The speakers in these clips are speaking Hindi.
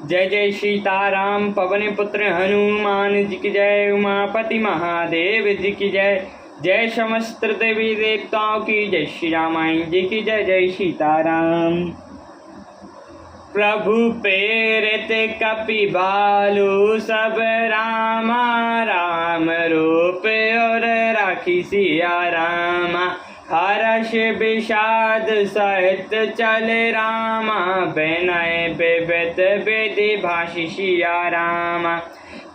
जय जय सीताराम पवन पुत्र हनुमान जी की जय। उमापति महादेव जी की जय। जय समस्त देवी देवताओं की जय। श्री रामायण जी की जय। जय सीताराम। प्रभु प्रेरित कपि बालु सब रामा राम रूप और राखी सिया रामा। हर्ष विषाद सहित चल रामा विनय विविध विधि भाषी सिया रामा।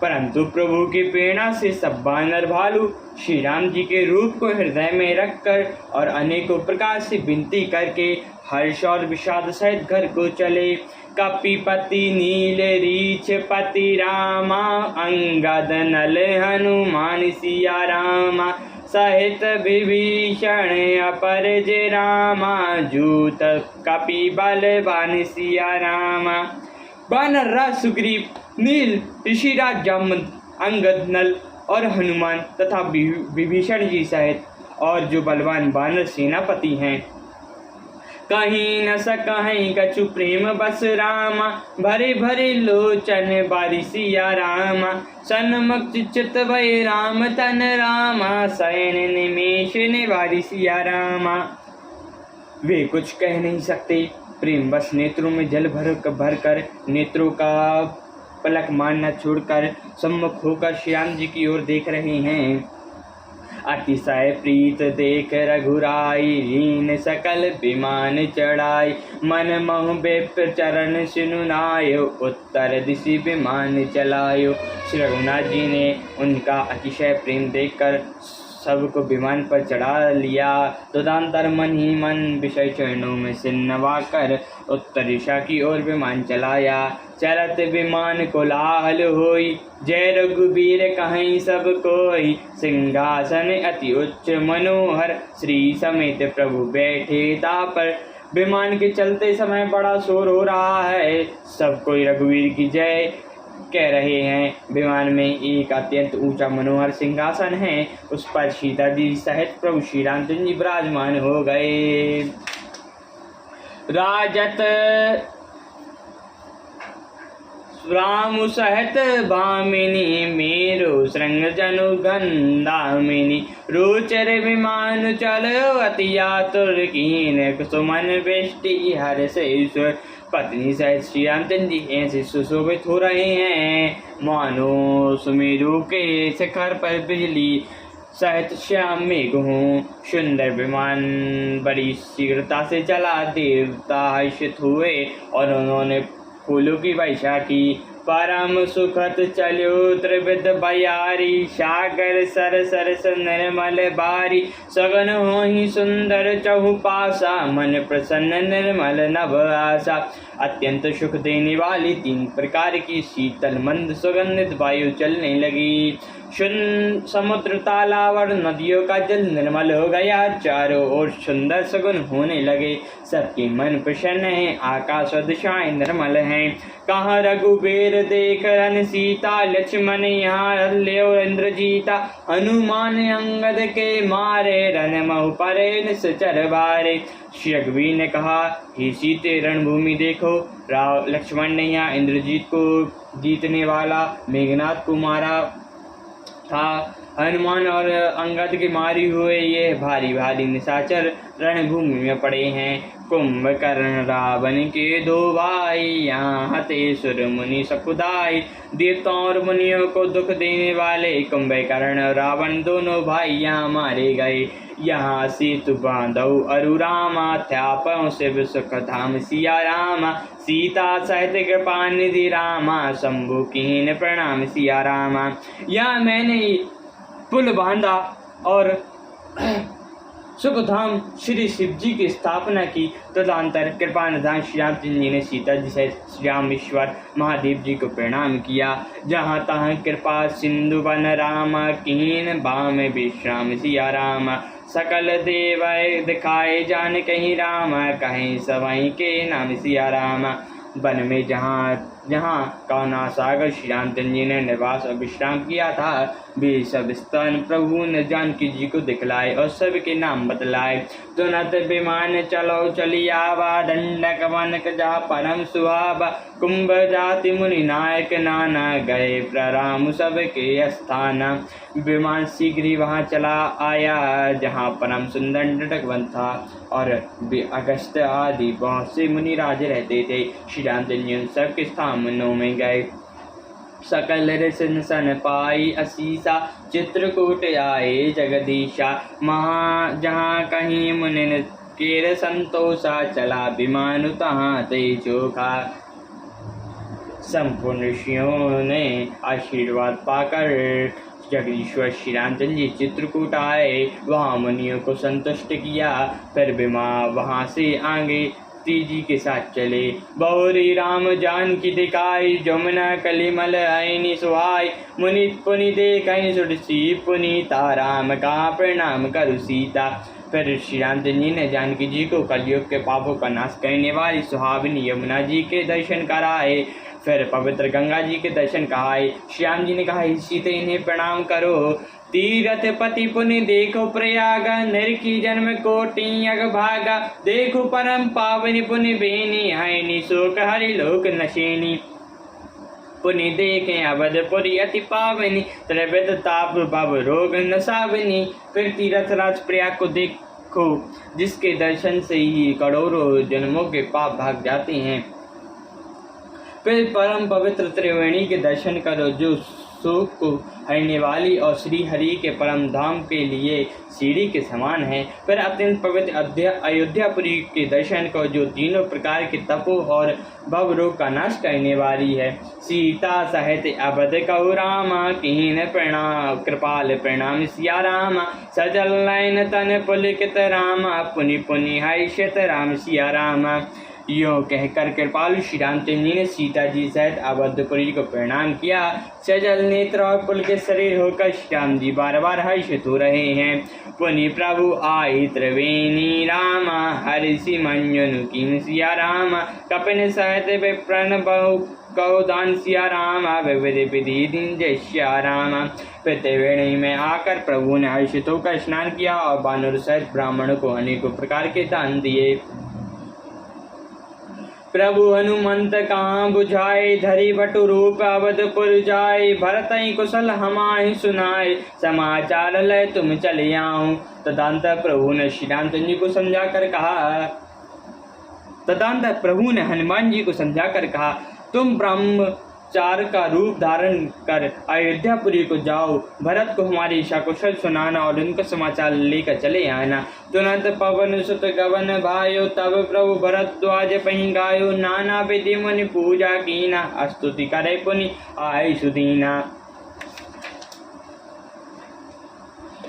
परंतु प्रभु की प्रेरणा से सब वानर भालू श्री राम जी के रूप को हृदय में रखकर और अनेकों प्रकार से विनती करके हर्ष और विषाद सहित घर को चले। कपिपति नील रीछ पति रामा अंगद नल हनुमान सिया रामा। सहित विभीषण अपरज रामा जूत कपि बलवान सिया रामा। वानर राज सुग्रीव नील ऋषिराज जामवंत अंगद नल और हनुमान तथा विभीषण जी सहित और जो बलवान वानर सेनापति हैं कहीं न सकहीं कछु प्रेम बस रामा। भरे भरे लोचन बारी सिया रामा। सन्मुख चित भय राम तन रामा। शयन निमेष निवारी सिया रामा। वे कुछ कह नहीं सकते, प्रेम बस नेत्रों में जल भर कर नेत्रों का पलक मारना छोड़कर सम्मुख होकर श्याम जी की ओर देख रहे हैं। अतिशय प्रीत देख रघुराई हीन सकल विमान चढ़ाई। मन मोह विप्र चरण सुनायो उत्तर दिशि विमान चलायो। श्री रघुनाथ जी ने उनका अतिशय प्रेम देखकर सबको विमान पर चढ़ा लिया। तदंतर मन ही मन विषय चरणों में सिर नवा कर उत्तर दिशा की ओर विमान चलाया। चरत विमान कोलाहल होई जय रघुबीर कहीं सब कोई। सिंहासन अति उच्च मनोहर श्री समेत प्रभु बैठे तापर। विमान के चलते समय बड़ा शोर हो रहा है, सब कोई रघुवीर की जय कह रहे हैं। विमान में एक अत्यंत ऊंचा मनोहर सिंहासन है, उस पर सीता जी सहित प्रभु श्री रामचंद्र जी विराजमान हो गए। राजत राम सहित भामिनी मेरो श्रृंग जनु गंधामिनी। रोचर विमान चलो अति आतुर कीन कुसुमन वृष्टि हर्ष ईश्वर। पत्नी सहित श्री रामचंद्र जी ऐसे सुशोभित हो रहे हैं मानो सुमेरु के शिखर पर बिजली सहित श्याम मेघ हूँ। सुंदर विमान बड़ी शीघ्रता से चला। देवता हर्षित हुए और उन्होंने फूलों की वर्षा की। परम सुखत चलो त्रिविध बयारी। सागर सर सरस निर्मल बारी। सगन हो ही सुंदर चहुपासा। मन प्रसन्न निर्मल नभ आशा। अत्यंत सुख देने वाली 3 प्रकार की शीतल मंद सुगंधित वायु चलने लगी। समुद्र तालाब और नदियों का जल निर्मल हो गया। चारों ओर सुंदर सगुन होने लगे। सबके मन प्रसन्न है, आकाश और दिशाएं निर्मल हैं। कहाँ रघुबीर देख रन सीता। लक्ष्मण यहाँ ल्यो इंद्रजीता। हनुमान अंगद के मारे रन महु परे निश्चर बारे। श्री रघुवीर ने कहा, हे सीते रणभूमि देखो। लक्ष्मण ने यहाँ इंद्रजीत को जीतने वाला मेघनाथ को मारा था। हनुमान और अंगद के मारी हुए ये भारी भारी निशाचर रणभूमि में पड़े हैं। कुंभकर्ण रावण के 2 भाई यहाँ हते सुर मुनि सकुदाई। देवताओं और मुनियों को दुख देने वाले कुंभकर्ण और रावण दोनों भाई यहाँ मारे गए। यहाँ सेतु बांधव अरु रामा। थ्यापयों शिव सुख धाम सिया रामा। सीता सहित कृपा निधि रामा। शंभु कीन प्रणाम सिया रामा। यहाँ मैंने पुल बांधा और सुखधाम श्री शिव जी की स्थापना की। तदंतर कृपा निधान श्री रामचंद्र जी ने सीता जी सहित श्री रामेश्वर महादेव जी को प्रणाम किया। जहाँ तहाँ कृपा सिंधु बन रामा। कीन बाम विश्राम सिया रामा। सकल देव दिखाए जान कहीं रामा। कहीं सवाई के नाम सिया रामा। वन में जहाँ जहाँ कौनासागर श्री रामचंद्र जी ने निवास और विश्राम किया था, वे सब स्थान प्रभु ने जानकी जी को दिखलाए और सबके नाम बतलाए। तुरंत विमान चलो चलियावा, दंडक वनक जा परम सुहावा, कुंभ जाति मुनि नायक नाना, गए प्रणाम सबके स्थान। विमान शीघ्र ही वहाँ चला आया जहाँ परम सुंदर दंडक वन था और अगस्त आदि बहुत से मुनि राज रहते थे। श्री रामचंद्र जी उन सबके स्थानों में गए। सकल ऋषि सन पाई असीसा, चित्रकूट आए जगदीशा, जहाँ कहीं मुनि केर संतोषा, चला विमान तहाँ ते चोखा। संपूर्ण ऋषियों ने आशीर्वाद पाकर जगदीश्वर श्री रामचंद्र जी चित्रकूट आए, वहाँ मुनियों को संतुष्ट किया। फिर विमान वहाँ से आगे तेजी के साथ चले। बहुरी राम जान की दिखाई, जमुना कलिमल आईनी सुहाई, मुनि पुनि देखै सुरसी, पुनीता राम का प्रणाम करु सीता। फिर श्री रामचंद्र जी ने जानकी जी को कलयुग के पापों का नाश करने वाली सुहावनी यमुना जी के दर्शन कराए। फिर पवित्र गंगा जी के दर्शन कराए। श्री राम जी ने कहा, सीते इन्हें प्रणाम करो। तीरथ पति पुनि देखो प्रयाग, निरखी जन्म कोटि अग भागा, देखो परम पावनी पुनि बेनी, है शोक हरि लोक नशेनी। पुनि देखें अवधपुरी अति पावनी, त्रिविध ताप भव रोग नसावनी। फिर तीरथ राज प्रयाग को देखो, जिसके दर्शन से ही करोड़ों जन्मों के पाप भाग जाते हैं। फिर परम पवित्र त्रिवेणी के दर्शन करो, जो शोक को हरने वाली और श्री हरि के परम धाम के लिए सीढ़ी के समान है। फिर अत्यंत पवित्र अयोध्यापुरी के दर्शन को, जो तीनों प्रकार के तपों और भव रोग का नाश करने वाली है। सीता सहित अवध कहु रामा, कीन प्रणाम कृपाल प्रणाम सिया रामा, सजल नयन तन पुलकित रामा, पुनि पुनि हर्षित राम सिया रामा। यों कहकर कृपालु श्री रामचंद्र जी ने सीता जी सहित अवधपुरी को प्रणाम किया। सजल नेत्र और पुलकित शरीर होकर श्री राम जी बार बार हर्षित हो रहे हैं। पुनि प्रभु आई त्रिवेणी रामा, हर्षि मंजनु कीन सिया रामा, कपिन सहित विप्रन बहु कौदान सिया रामा, विविध विधि दिन जय सिया रामा। फिर त्रिवेणी में आकर प्रभु ने हर्षित होकर स्नान किया और वानर सहित ब्राह्मणों को अनेकों प्रकार के दान दिए। प्रभु हनुमंत कहाँ बुझाए, धरी बटु रूप अवधपुर जाए, भरतई कुशल हमाहि सुनाए, समाचार लय तुम चले आऊं। तदंतर प्रभु ने श्री रामचंद्र जी को समझाकर कहा, तदंतर प्रभु ने हनुमान जी को समझाकर कहा, तुम ब्रह्मचार का रूप धारण कर अयोध्यापुरी को जाओ, भरत को हमारी सकुशल सुनाना और उनका समाचार लेकर चले आना। तुरंत पवन सुत गवन भायो, तब प्रभु भरद्वाज पहि गायो, नाना विधि मुनि पूजा कीना, स्तुति करे पुनि आय सुदीना।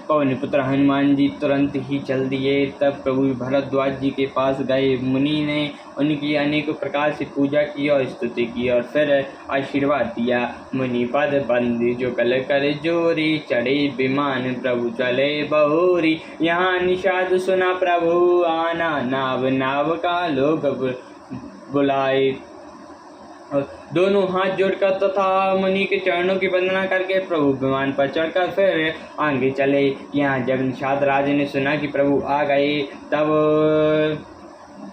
पवन पुत्र हनुमान जी तुरंत ही चल दिए। तब प्रभु भरद्वाज जी के पास गए। मुनि ने उनकी अनेक प्रकार से पूजा की और स्तुति की और फिर आशीर्वाद दिया। मुनि पद बंदी जो कल कर जोरी, चढ़े विमान प्रभु चले बहोरी, यहाँ निषाद सुना प्रभु आना, नाव नाव का लोग बुलाए। दोनों हाथ जोड़कर तथा मुनि के चरणों की वंदना करके प्रभु विमान पर चढ़कर फिर आगे चले। यहाँ जब निषाद राज ने सुना कि प्रभु आ गए, तब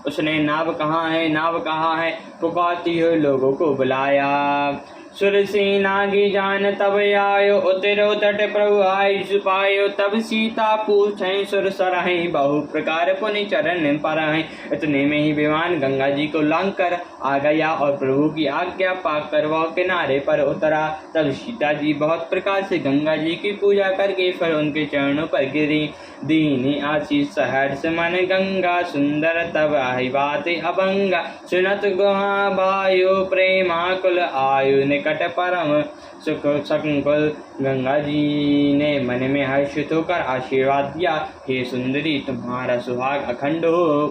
उसने नाव कहाँ है, नाव कहाँ है पुकारती हुए लोगों को बुलाया। सुरसेना की जान तब आयो, उतरो तट प्रभु आय सुपायो, तब सीता पूछें सुर सरहें, बहु प्रकार पुनि चरण परहें। इतने में ही विमान गंगा जी को लांग कर आ गया और प्रभु की आज्ञा पाकर वह किनारे पर उतरा। तब सीता जी बहुत प्रकार से गंगा जी की पूजा करके फिर उनके चरणों पर गिरी। दीनी आशीष सहर्ष मन गंगा, सुंदर तब आही बात अभंगा, सुनत गुहा भायो प्रेमाकुल, आयु निकट परम सुख संकुल। गंगा जी ने मन में हर्षित होकर आशीर्वाद दिया, हे सुंदरी तुम्हारा सुहाग अखंड हो।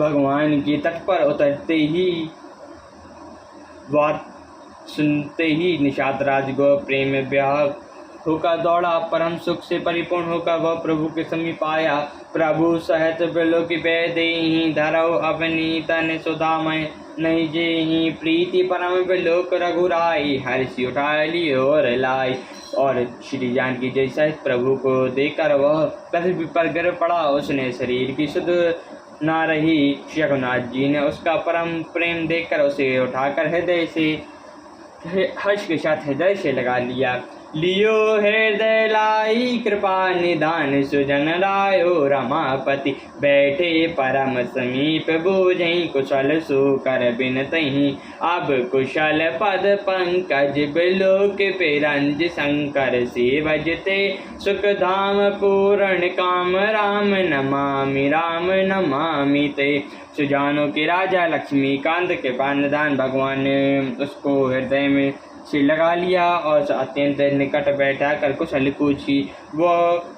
भगवान के तट पर उतरते ही बात सुनते ही निषाद राज को प्रेम ब्याह होकर दौड़ा, परम सुख से परिपूर्ण होकर वह प्रभु के समीप आया। प्रभु सहत बिलोकी बेदेहि, धरौ अपनी तन सुधामय, नहीं जेहि प्रीति परम बिलोक रघुराई, हर्षि उठा ली और लाई। और श्री जानकी जय सहित प्रभु को देखकर वह पृथ्वी पर गिर पड़ा। उसने शरीर की सुध ना रही। रघुनाथ जी ने उसका परम प्रेम देखकर उसे उठाकर हृदय से हर्ष के साथ हृदय से लगा लिया। लियो हृदय लाई कृपा निधान, सुजन रायो रमापति, बैठे परम समीप बूझई, कुशल सुकर बिनतहि, अब कुशल पद पंकज बिलोक पिरंज, शंकर से भजते सुख धाम पूर्ण काम, राम नमामि ते। सुजानों के राजा लक्ष्मीकांत के पानदान भगवान ने उसको हृदय में से लगा लिया और अत्यंत निकट बैठा कर कुशल पूछी। वो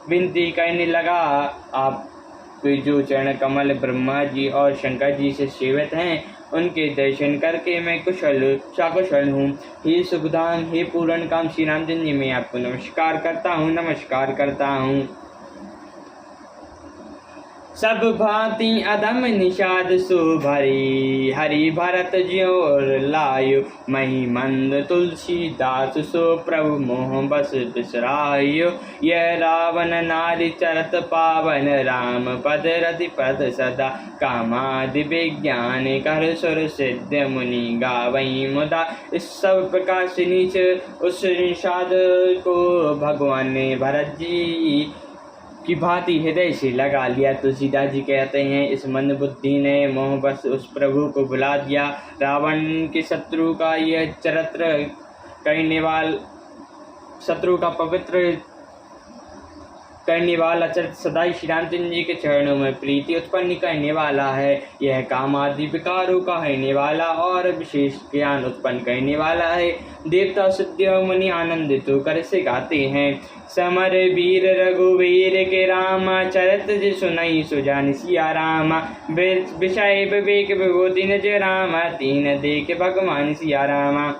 विनती करने लगा, आप जो चरण कमल ब्रह्मा जी और शंकर जी से सेवित हैं, उनके दर्शन करके मैं सकुशल हूँ। हे सुखधाम, हे पूर्ण काम श्री रामचंद्र जी, मैं आपको नमस्कार करता हूँ। सब भांति अधम निषाद सुभरी, हरि भरत ज्योर लायु, मही मंद तुलसीदास सो प्रभु मोह बस बिसरायो। यह रावण नारी चरत पावन, राम पद रति पद सदा, कामादि विज्ञान कर सुर सिद्ध, मुनि गावई मुदा। इस सब प्रकार से नीचे उस निषाद को भगवान ने भरत जी की भांति हृदय से लगा लिया। तुलसीदास जी कहते हैं, इस मंद बुद्धि ने मोह बस उस प्रभु को भुला दिया। रावण के शत्रु का यह चरित्र करने वाला, शत्रु का पवित्र करने वाला चरित्र सदा श्री रामचंद्र जी के चरणों में प्रीति उत्पन्न करने वाला है। यह काम आदि विकारों का हरने वाला और विशेष ज्ञान उत्पन्न करने वाला है। देवता सिद्ध मुनि आनंदित होकर से गाते हैं, समर वीर रघुवीर के रामा, चरित जे सुनई सुजान सिया रामा, विषय विवेक विभूति निज रामा, तीन देख भगवान सिया रामा।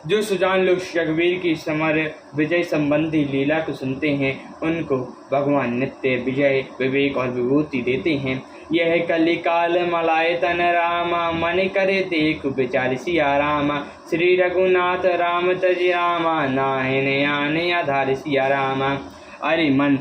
जो सुजान लोग रघुवीर की समर विजय संबंधी लीला को सुनते हैं, उनको भगवान नित्य विजय विवेक और विभूति देते हैं। यह कलिकाल मलाय तन रामा, मन करे देख विचार सिया रामा, श्री रघुनाथ राम तज रामा, नाहिन आने आधार सिया रामा। अरे मन,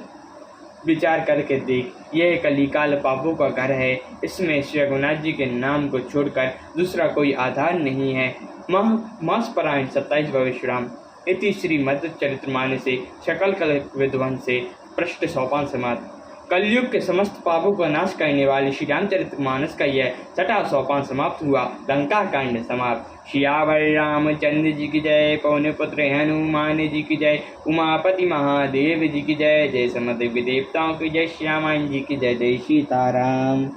विचार करके देख, यह कलिकाल पापों का घर है। इसमें श्री रघुनाथ जी के नाम को छोड़कर दूसरा कोई आधार नहीं है। मास परायण 27 भविष्यराम इति श्रीमद् चरितमानसे सकल कल विद्वांस से पृष्ठ 105 समाप्त। कलयुग के समस्त पापों का नाश करने वाले श्री रामचरितमानस का यह 6वां सोपान समाप्त हुआ। लंका कांड समाप्त। सियावर रामचंद्र जी की जय, पवन पुत्र हनुमान जी की जय, उमापति महादेव जी की जय, जय समस्त देवताओं की जय, श्यामान जी की जय, जय सीताराम।